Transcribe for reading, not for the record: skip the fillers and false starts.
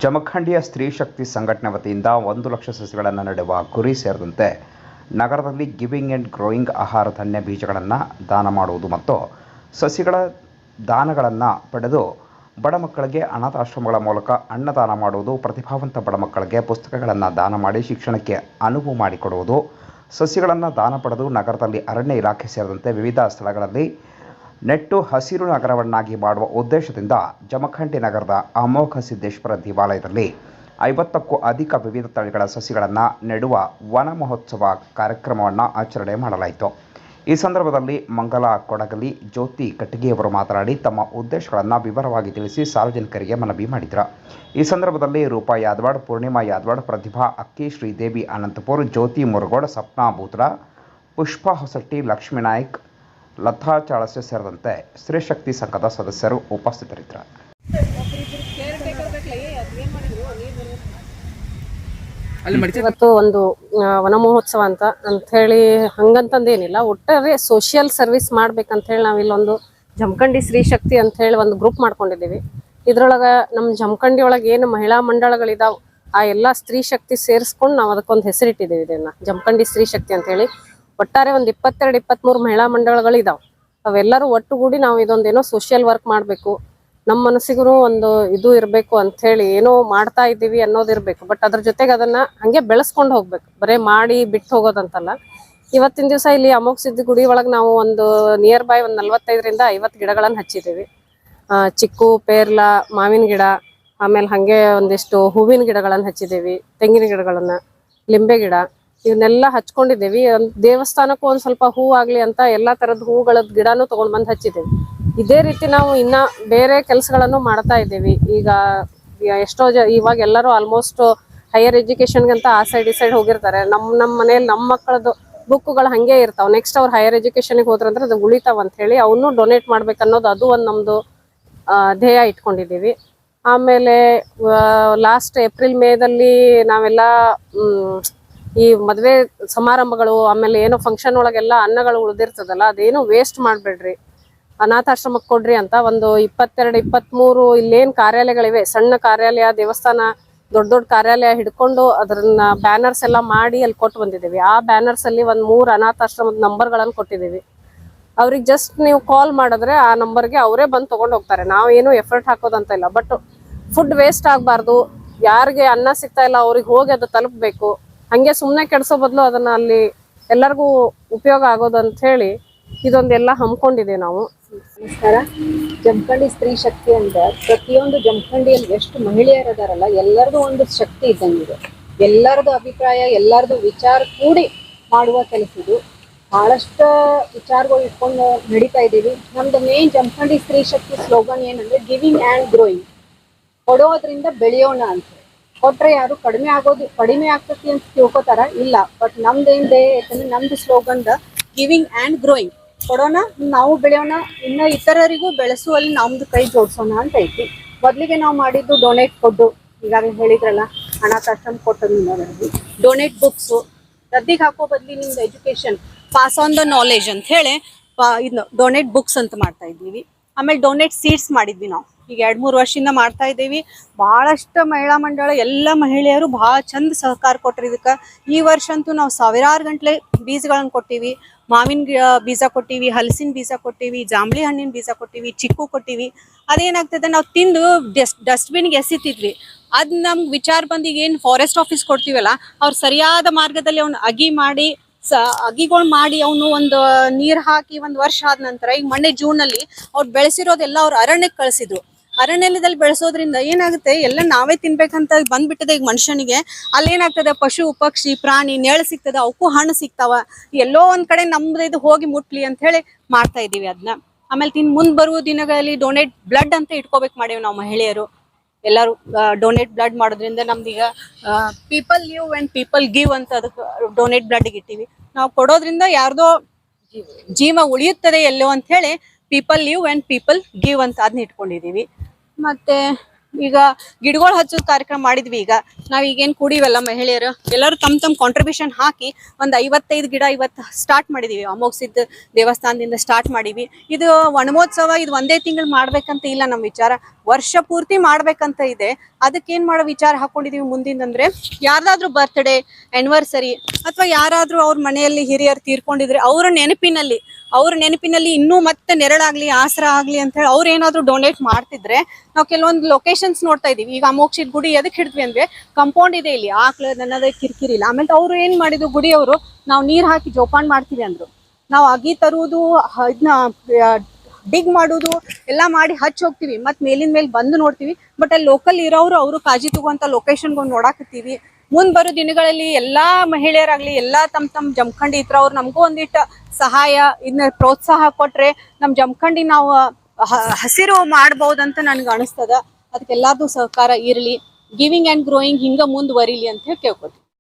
ಜಮಖಂಡಿಯ ಸ್ತ್ರೀ ಶಕ್ತಿ ಸಂಘಟನೆ ವತಿಯಿಂದ 1 ಲಕ್ಷ ಸಸಿಗಳನ್ನು ನೆಡುವ ಗುರಿ ಸೇರಿದಂತೆ ನಗರದಲ್ಲಿ ಗಿವಿಂಗ್ ಆ್ಯಂಡ್ ಗ್ರೋಯಿಂಗ್ ಆಹಾರ ಧಾನ್ಯ ಬೀಜಗಳನ್ನು ದಾನ ಮಾಡುವುದು ಮತ್ತು ಸಸಿಗಳ ದಾನಗಳನ್ನು ಪಡೆದು ಬಡ ಮಕ್ಕಳಿಗೆ ಅನಾಥಾಶ್ರಮಗಳ ಮೂಲಕ ಅನ್ನದಾನ ಮಾಡುವುದು, ಪ್ರತಿಭಾವಂತ ಬಡ ಮಕ್ಕಳಿಗೆ ಪುಸ್ತಕಗಳನ್ನು ದಾನ ಮಾಡಿ ಶಿಕ್ಷಣಕ್ಕೆ ಅನುವು ಮಾಡಿಕೊಡುವುದು, ಸಸಿಗಳನ್ನು ದಾನ ಪಡೆದು ನಗರದಲ್ಲಿ ಅರಣ್ಯ ಇಲಾಖೆ ಸೇರಿದಂತೆ ವಿವಿಧ ಸ್ಥಳಗಳಲ್ಲಿ ನೆಟ್ಟು ಹಸಿರು ನಗರವನ್ನಾಗಿ ಮಾಡುವ ಉದ್ದೇಶದಿಂದ ಜಮಖಂಡಿ ನಗರದ ಅಮೋಘ ಸಿದ್ದೇಶ್ವರ ದೇವಾಲಯದಲ್ಲಿ 50ಕ್ಕೂ ಅಧಿಕ ವಿವಿಧ ತಳಿಗಳ ಸಸಿಗಳನ್ನು ನೆಡುವ ವನ ಮಹೋತ್ಸವ ಕಾರ್ಯಕ್ರಮವನ್ನು ಆಚರಣೆ ಮಾಡಲಾಯಿತು. ಈ ಸಂದರ್ಭದಲ್ಲಿ ಮಂಗಲ ಕೊಡಗಲಿ, ಜ್ಯೋತಿ ಕಟ್ಟಿಗೆಯವರು ಮಾತನಾಡಿ ತಮ್ಮ ಉದ್ದೇಶಗಳನ್ನು ವಿವರವಾಗಿ ತಿಳಿಸಿ ಸಾರ್ವಜನಿಕರಿಗೆ ಮನವಿ ಮಾಡಿದರು. ಈ ಸಂದರ್ಭದಲ್ಲಿ ರೂಪಾ ಯಾದವಾಡ್, ಪೂರ್ಣಿಮಾ ಯಾದವಾಡ್, ಪ್ರತಿಭಾ ಅಕ್ಕಿ, ಶ್ರೀದೇವಿ ಅನಂತಪುರ್, ಜ್ಯೋತಿ ಮುರುಗೋಡ್, ಸಪ್ನಾ ಬೂತ್ರ, ಪುಷ್ಪಾ ಹೊಸಟ್ಟಿ, ಲಕ್ಷ್ಮೀ ನಾಯ್ಕ್, ಲತಾ ಚಾಳಸೆ ಸೇರಿದಂತೆ ಸ್ತ್ರೀ ಶಕ್ತಿ ಸಂಘದ ಸದಸ್ಯರು ಉಪಸ್ಥಿತರಿದ್ದರು. ಇವತ್ತು ಒಂದು ವನ ಮಹೋತ್ಸವ ಅಂತ ಹೇಳಿ ಹಂಗಂತಂದೇನಿಲ್ಲ, ಒಟ್ಟಾರೆ ಸೋಷಿಯಲ್ ಸರ್ವಿಸ್ ಮಾಡ್ಬೇಕಂತ ಹೇಳಿ ನಾವಿಲ್ಲೊಂದು ಜಮಖಂಡಿ ಸ್ತ್ರೀ ಶಕ್ತಿ ಅಂತ ಹೇಳಿ ಒಂದು ಗ್ರೂಪ್ ಮಾಡ್ಕೊಂಡಿದ್ದೀವಿ. ಇದ್ರೊಳಗೆ ನಮ್ಮ ಜಮಖಂಡಿ ಒಳಗೆ ಏನು ಮಹಿಳಾ ಮಂಡಳಗಳಿದಾವೆ ಆ ಎಲ್ಲ ಸ್ತ್ರೀ ಶಕ್ತಿ ಸೇರಿಸ್ಕೊಂಡು ನಾವು ಅದಕ್ಕೊಂದು ಹೆಸರಿಟ್ಟಿದ್ದೀವಿ. ಇದನ್ನ ಜಮಖಂಡಿ ಸ್ತ್ರೀ ಶಕ್ತಿ ಅಂತ ಹೇಳಿ ಒಟ್ಟಾರೆ ಒಂದು 22-23 ಮಹಿಳಾ ಮಂಡಳಗಳಿದಾವೆ. ಅವೆಲ್ಲರೂ ಒಟ್ಟುಗೂಡಿ ನಾವು ಇದೊಂದೇನೋ ಸೋಷಿಯಲ್ ವರ್ಕ್ ಮಾಡಬೇಕು, ನಮ್ಮ ಮನಸ್ಸಿಗೂ ಒಂದು ಇದು ಇರಬೇಕು ಅಂತ ಹೇಳಿ ಏನೋ ಮಾಡ್ತಾ ಇದ್ದೀವಿ ಅನ್ನೋದಿರ್ಬೇಕು. ಬಟ್ ಅದ್ರ ಜೊತೆಗೆ ಅದನ್ನ ಹಂಗೆ ಬೆಳೆಸ್ಕೊಂಡು ಹೋಗ್ಬೇಕು, ಬರೇ ಮಾಡಿ ಬಿಟ್ಟು ಹೋಗೋದಂತಲ್ಲ. ಇವತ್ತಿನ ದಿವಸ ಇಲ್ಲಿ ಅಮೋಘ ಸಿದ್ಧಿ ಗುಡಿ ಒಳಗೆ ನಾವು ಒಂದು ನಿಯರ್ ಬೈ ಒಂದು 45ರಿಂದ 50 ಗಿಡಗಳನ್ನು ಹಚ್ಚಿದ್ದೀವಿ. ಚಿಕ್ಕು, ಪೇರ್ಲ, ಮಾವಿನ ಗಿಡ, ಆಮೇಲೆ ಹಾಗೆ ಒಂದಿಷ್ಟು ಹೂವಿನ ಗಿಡಗಳನ್ನು ಹಚ್ಚಿದ್ದೀವಿ, ತೆಂಗಿನ ಗಿಡಗಳನ್ನು, ಲಿಂಬೆ ಗಿಡ ಇವನ್ನೆಲ್ಲ ಹಚ್ಕೊಂಡಿದ್ದೀವಿ. ದೇವಸ್ಥಾನಕ್ಕೂ ಒಂದು ಸ್ವಲ್ಪ ಹೂ ಆಗಲಿ ಅಂತ ಎಲ್ಲ ಥರದ ಹೂಗಳದ್ದು ಗಿಡನೂ ತೊಗೊಂಡು ಬಂದು ಹಚ್ಚಿದ್ದೀವಿ. ಇದೇ ರೀತಿ ನಾವು ಇನ್ನು ಬೇರೆ ಕೆಲಸಗಳನ್ನು ಮಾಡ್ತಾ ಇದ್ದೀವಿ. ಈಗ ಎಷ್ಟೋ ಇವಾಗ ಎಲ್ಲರೂ ಆಲ್ಮೋಸ್ಟ್ ಹೈಯರ್ ಎಜುಕೇಷನ್ಗಂತ ಆ ಸೈಡ್ ಈ ಸೈಡ್ ಹೋಗಿರ್ತಾರೆ. ನಮ್ಮ ಮನೇಲಿ ನಮ್ಮ ಮಕ್ಕಳದ್ದು ಬುಕ್ಗಳು ಹಾಗೆ ಇರ್ತಾವೆ. ನೆಕ್ಸ್ಟ್ ಅವ್ರು ಹೈಯರ್ ಎಜುಕೇಷನ್ಗೆ ಹೋದ್ರಂದ್ರೆ ಅದು ಉಳಿತಾವ ಅಂತ ಹೇಳಿ ಅವನ್ನೂ ಡೊನೇಟ್ ಮಾಡ್ಬೇಕನ್ನೋದು ಅದು ಒಂದು ನಮ್ಮದು ಧ್ಯೇಯ ಇಟ್ಕೊಂಡಿದ್ದೀವಿ. ಆಮೇಲೆ ಲಾಸ್ಟ್ ಏಪ್ರಿಲ್ ಮೇದಲ್ಲಿ ನಾವೆಲ್ಲ ಈ ಮದುವೆ ಸಮಾರಂಭಗಳು ಆಮೇಲೆ ಏನೋ ಫಂಕ್ಷನ್ ಒಳಗೆಲ್ಲ ಅನ್ನಗಳು ಉಳಿದಿರ್ತದಲ್ಲ, ಅದೇನು ವೇಸ್ಟ್ ಮಾಡಬೇಡ್ರಿ, ಅನಾಥಾಶ್ರಮಕ್ಕೆ ಕೊಡ್ರಿ ಅಂತ ಒಂದು 22-23 ಇಲ್ಲೇನು ಕಾರ್ಯಾಲಯಗಳಿವೆ, ಸಣ್ಣ ಕಾರ್ಯಾಲಯ, ದೇವಸ್ಥಾನ, ದೊಡ್ಡ ದೊಡ್ಡ ಕಾರ್ಯಾಲಯ ಹಿಡ್ಕೊಂಡು ಅದನ್ನ ಬ್ಯಾನರ್ಸ್ ಎಲ್ಲ ಮಾಡಿ ಅಲ್ಲಿ ಕೊಟ್ಟು ಬಂದಿದ್ದೀವಿ. ಆ ಬ್ಯಾನರ್ಸ್ ಅಲ್ಲಿ ಒಂದು 3 ಅನಾಥಾಶ್ರಮದ ನಂಬರ್ಗಳನ್ನು ಕೊಟ್ಟಿದ್ದೀವಿ. ಅವ್ರಿಗೆ ಜಸ್ಟ್ ನೀವು ಕಾಲ್ ಮಾಡಿದ್ರೆ ಆ ನಂಬರ್ಗೆ ಅವರೇ ಬಂದು ತೊಗೊಂಡು ಹೋಗ್ತಾರೆ. ನಾವೇನು ಎಫರ್ಟ್ ಹಾಕೋದಂತ ಇಲ್ಲ. ಬಟ್ ಫುಡ್ ವೇಸ್ಟ್ ಆಗಬಾರ್ದು, ಯಾರಿಗೆ ಅನ್ನ ಸಿಗ್ತಾ ಇಲ್ಲ ಅವ್ರಿಗೆ ಹೋಗಿ ಅದು ತಲುಪಬೇಕು. ಹಂಗೆ ಸುಮ್ಮನೆ ಕೆಡಿಸೋ ಬದಲು ಅದನ್ನ ಅಲ್ಲಿ ಎಲ್ಲರಿಗೂ ಉಪಯೋಗ ಆಗೋದು ಅಂತ ಹೇಳಿ ಇದೊಂದೆಲ್ಲ ಹಮ್ಮಿಕೊಂಡಿದ್ದೀವಿ ನಾವು. ನಮಸ್ಕಾರ. ಜಮಖಂಡಿ ಸ್ತ್ರೀ ಶಕ್ತಿ ಅಂತ ಪ್ರತಿಯೊಂದು ಜಮಖಂಡಿಯಲ್ಲಿ ಎಷ್ಟು ಮಹಿಳೆಯರು ಅದಾರಲ್ಲ ಎಲ್ಲರದು ಒಂದು ಶಕ್ತಿ ಇದ್ದಂಗಿದೆ. ಎಲ್ಲರದು ಅಭಿಪ್ರಾಯ, ಎಲ್ಲರದು ವಿಚಾರ ಕೂಡಿ ಮಾಡುವ ಕೆಲಸ ಇದು. ಬಹಳಷ್ಟು ವಿಚಾರಗಳು ಇಟ್ಕೊಂಡು ನಡೀತಾ ಇದ್ದೀವಿ. ನಮ್ದು ಮೇನ್ ಜಮಖಂಡಿ ಸ್ತ್ರೀ ಶಕ್ತಿ ಸ್ಲೋಗನ್ ಏನಂದ್ರೆ ಗಿವಿಂಗ್ ಆ್ಯಂಡ್ ಗ್ರೋಯಿಂಗ್, ಕೊಡೋದ್ರಿಂದ ಬೆಳೆಯೋಣ ಅಂತ. ಕೊಟ್ರೆ ಯಾರು ಕಡಿಮೆ ಆಗ್ತತಿ ಅಂತ ತಿಳ್ಕೊತಾರ, ಇಲ್ಲ. ಬಟ್ ನಮ್ದೇನಿದೆ ಯಾಕಂದ್ರೆ ನಮ್ದು ಸ್ಲೋಗನ್ದ ಗಿವಿಂಗ್ ಆ್ಯಂಡ್ ಗ್ರೋಯಿಂಗ್, ಕೊಡೋಣ, ನಾವು ಬೆಳೆಯೋಣ, ಇನ್ನು ಇತರರಿಗೂ ಬೆಳೆಸುವಲ್ಲಿ ನಮ್ದು ಕೈ ಜೋಡಿಸೋಣ ಅಂತ ಐತಿ. ಮೊದಲಿಗೆ ನಾವು ಮಾಡಿದ್ದು ಡೊನೇಟ್ ಕೊಟ್ಟು, ಈಗಾಗಲೇ ಹೇಳಿದ್ರಲ್ಲ ಅನಾಥಾಶ್ರಮ ಕೊಟ್ಟೋದು, ಡೊನೇಟ್ ಬುಕ್ಸು, ರದ್ದಿಗೆ ಹಾಕೋ ಬದಲಿ ನಿಮ್ದು education pass on the knowledge ಅಂತ ಹೇಳಿ ಇದು ಡೊನೇಟ್ ಬುಕ್ಸ್ ಅಂತ ಮಾಡ್ತಾ ಇದ್ದೀವಿ. ಆಮೇಲೆ ಡೊನೇಟ್ ಸೀಡ್ಸ್ ಮಾಡಿದ್ವಿ ನಾವು. ಈಗ 2-3 ವರ್ಷದಿಂದ ಮಾಡ್ತಾ ಇದ್ದೀವಿ. ಬಹಳಷ್ಟು ಮಹಿಳಾ ಮಂಡಳ ಎಲ್ಲ ಮಹಿಳೆಯರು ಭಾಳ ಚಂದ ಸಹಕಾರ ಕೊಟ್ಟರು ಇದಕ್ಕೆ. ಈ ವರ್ಷ ಅಂತೂ ನಾವು ಸಾವಿರಾರು ಗಂಟ್ಲೆ ಬೀಜಗಳನ್ನು ಕೊಟ್ಟಿವಿ. ಮಾವಿನ ಬೀಜ ಕೊಟ್ಟಿವಿ, ಹಲಸಿನ ಬೀಜ ಕೊಟ್ಟಿವಿ, ಜಾಂಬಳಿ ಹಣ್ಣಿನ ಬೀಜ ಕೊಟ್ಟಿವಿ, ಚಿಕ್ಕು ಕೊಟ್ಟಿವಿ. ಅದೇನಾಗ್ತದೆ, ನಾವು ತಿಂದು ಡಸ್ಟ್ಬಿನ್ಗೆ ಎಸಿತಿದ್ವಿ. ಅದು ನಮ್ಗೆ ವಿಚಾರ ಬಂದು ಈಗ ಏನು ಫಾರೆಸ್ಟ್ ಆಫೀಸ್ ಕೊಡ್ತೀವಲ್ಲ, ಅವ್ರು ಸರಿಯಾದ ಮಾರ್ಗದಲ್ಲಿ ಅವ್ನು ಅಗಿ ಮಾಡಿ ಅಗಿಗಳು ಮಾಡಿ ಅವನು ಒಂದು ನೀರು ಹಾಕಿ 1 ವರ್ಷ ಆದ ನಂತರ ಈಗ ಮೊನ್ನೆ ಜೂನಲ್ಲಿ ಅವ್ರು ಬೆಳೆಸಿರೋದೆಲ್ಲ ಅವ್ರು ಅರಣ್ಯಕ್ಕೆ ಕಳಿಸಿದ್ರು. ಅರಣ್ಯದಲ್ಲಿ ಬೆಳೆಸೋದ್ರಿಂದ ಏನಾಗುತ್ತೆ, ಎಲ್ಲ ನಾವೇ ತಿನ್ಬೇಕಂತ ಬಂದ್ಬಿಟ್ಟದೆ ಈಗ ಮನುಷ್ಯನಿಗೆ. ಅಲ್ಲಿ ಏನಾಗ್ತದೆ, ಪಶು ಪಕ್ಷಿ ಪ್ರಾಣಿ ನೆರಳು ಸಿಗ್ತದೆ, ಅವಕ್ಕೂ ಹಣ್ಣು ಸಿಗ್ತಾವ. ಎಲ್ಲೋ ಒಂದ್ ಕಡೆ ನಮ್ದು ಇದು ಹೋಗಿ ಮುಟ್ಲಿ ಅಂತ ಹೇಳಿ ಮಾಡ್ತಾ ಇದೀವಿ ಅದನ್ನ. ಆಮೇಲೆ ಮುಂದೆ ಬರುವ ದಿನಗಳಲ್ಲಿ ಡೊನೇಟ್ ಬ್ಲಡ್ ಅಂತ ಇಟ್ಕೋಬೇಕು ಮಾಡೇವಿ ನಾವು ಮಹಿಳೆಯರು ಎಲ್ಲರೂ. ಡೊನೇಟ್ ಬ್ಲಡ್ ಮಾಡೋದ್ರಿಂದ ನಮ್ದೀಗ people live and people give ಅಂತ ಅದಕ್ಕೆ ಡೊನೇಟ್ ಬ್ಲಡ್ಗೆ ಇಟ್ಟಿವಿ. ನಾವು ಕೊಡೋದ್ರಿಂದ ಯಾರ್ದೋ ಜೀವ ಉಳಿಯುತ್ತದೆ ಎಲ್ಲೋ ಅಂತ ಹೇಳಿ people live and people give ಅಂತ ಅದನ್ನ ಇಟ್ಕೊಂಡಿದೀವಿ. ಮತ್ತೆ ಈಗ ಗಿಡಗಳು ಹಚ್ಚೋದ್ ಕಾರ್ಯಕ್ರಮ ಮಾಡಿದ್ವಿ. ಈಗ ನಾವ್ ಈಗೇನ್ ಕೂಡಿವಲ್ಲ ಮಹಿಳೆಯರು ಎಲ್ಲರೂ ತಮ್ಮ ಕಾಂಟ್ರಿಬ್ಯೂಷನ್ ಹಾಕಿ ಒಂದ್ 55 ಗಿಡ ಇವತ್ತು ಸ್ಟಾರ್ಟ್ ಮಾಡಿದೀವಿ. ಅಮೋಘಸಿದ್ದ ದೇವಸ್ಥಾನದಿಂದ ಸ್ಟಾರ್ಟ್ ಮಾಡಿವಿ. ಇದು ವನಮೋತ್ಸವ ಇದು ಒಂದೇ ತಿಂಗಳು ಮಾಡ್ಬೇಕಂತ ಇಲ್ಲ, ನಮ್ ವಿಚಾರ ವರ್ಷ ಪೂರ್ತಿ ಮಾಡ್ಬೇಕಂತ ಇದೆ. ಅದಕ್ಕೆ ಏನ್ ಮಾಡೋ ವಿಚಾರ ಹಾಕೊಂಡಿದೀವಿ ಮುಂದಿಂದಂದ್ರೆ, ಯಾರ್ದಾದ್ರೂ ಬರ್ತ್ಡೇ, ಆನಿವರ್ಸರಿ ಅಥವಾ ಯಾರಾದ್ರೂ ಅವ್ರ ಮನೆಯಲ್ಲಿ ಹಿರಿಯರು ತೀರ್ಕೊಂಡಿದ್ರೆ ಅವ್ರ ನೆನಪಿನಲ್ಲಿ ಇನ್ನೂ ಮತ್ತೆ ನೆರಳಾಗ್ಲಿ, ಆಸರ ಆಗ್ಲಿ ಅಂತ ಹೇಳಿ ಅವ್ರ ಏನಾದ್ರು ಡೊನೇಟ್ ಮಾಡ್ತಿದ್ರೆ ನಾವು ಕೆಲವೊಂದು ಲೊಕೇಶನ್ಸ್ ನೋಡ್ತಾ ಇದೀವಿ. ಈಗ ಅಮೋಘಸಿದ್ ಗುಡಿ ಎದಕ್ ಹಿಡಿದ್ವಿ ಅಂದ್ರೆ, ಕಾಂಪೌಂಡ್ ಇದೆ ಇಲ್ಲಿ, ಆಕ್ಳ ನನ್ನದೇ ಕಿರಿಕಿರಿ ಇಲ್ಲ. ಆಮೇಲೆ ಅವ್ರು ಏನ್ ಮಾಡಿದ್ರು, ಗುಡಿಯವರು ನಾವು ನೀರ್ ಹಾಕಿ ಜೋಪಾನ ಮಾಡ್ತೀವಿ ಅಂದ್ರು. ನಾವು ಅಗಿ ತರುವುದು, ಇದನ್ನ ಡಿಗ್ ಮಾಡುದು ಎಲ್ಲ ಮಾಡಿ ಹಚ್ಚಿ ಹೋಗ್ತೀವಿ, ಮತ್ ಮೇಲಿನ ಮೇಲೆ ಬಂದು ನೋಡ್ತೀವಿ. ಬಟ್ ಅಲ್ಲಿ ಲೋಕಲ್ ಇರೋರು ಅವರು ಕಾಳಜಿ ತಗೋಂತ ಲೊಕೇಶನ್ಗಳು ನೋಡಾಕತ್ತೀವಿ. ಮುಂದ್ ಬರೋ ದಿನಗಳಲ್ಲಿ ಎಲ್ಲಾ ಮಹಿಳೆಯರಾಗ್ಲಿ, ಎಲ್ಲಾ ತಮ್ಮ ಜಮಖಂಡಿ ಇತ್ರ ಅವ್ರು ನಮಗೂ ಒಂದಿಟ್ಟು ಸಹಾಯ, ಇದನ್ನ ಪ್ರೋತ್ಸಾಹ ಕೊಟ್ರೆ ನಮ್ ಜಮಖಂಡಿ ನಾವು ಹಸಿರು ಮಾಡ್ಬಹುದಂತ ನನ್ಗೆ ಅನಿಸ್ತದ. ಅದಕ್ಕೆ ಎಲ್ಲಾರ್ದು ಸಹಕಾರ ಇರ್ಲಿ, ಗಿವಿಂಗ್ ಅಂಡ್ ಗ್ರೋಯಿಂಗ್ ಹಿಂಗ ಮುಂದುವರಿಲಿ ಅಂತ ಹೇಳಿ ಕೇಳ್ಕೊತೀವಿ.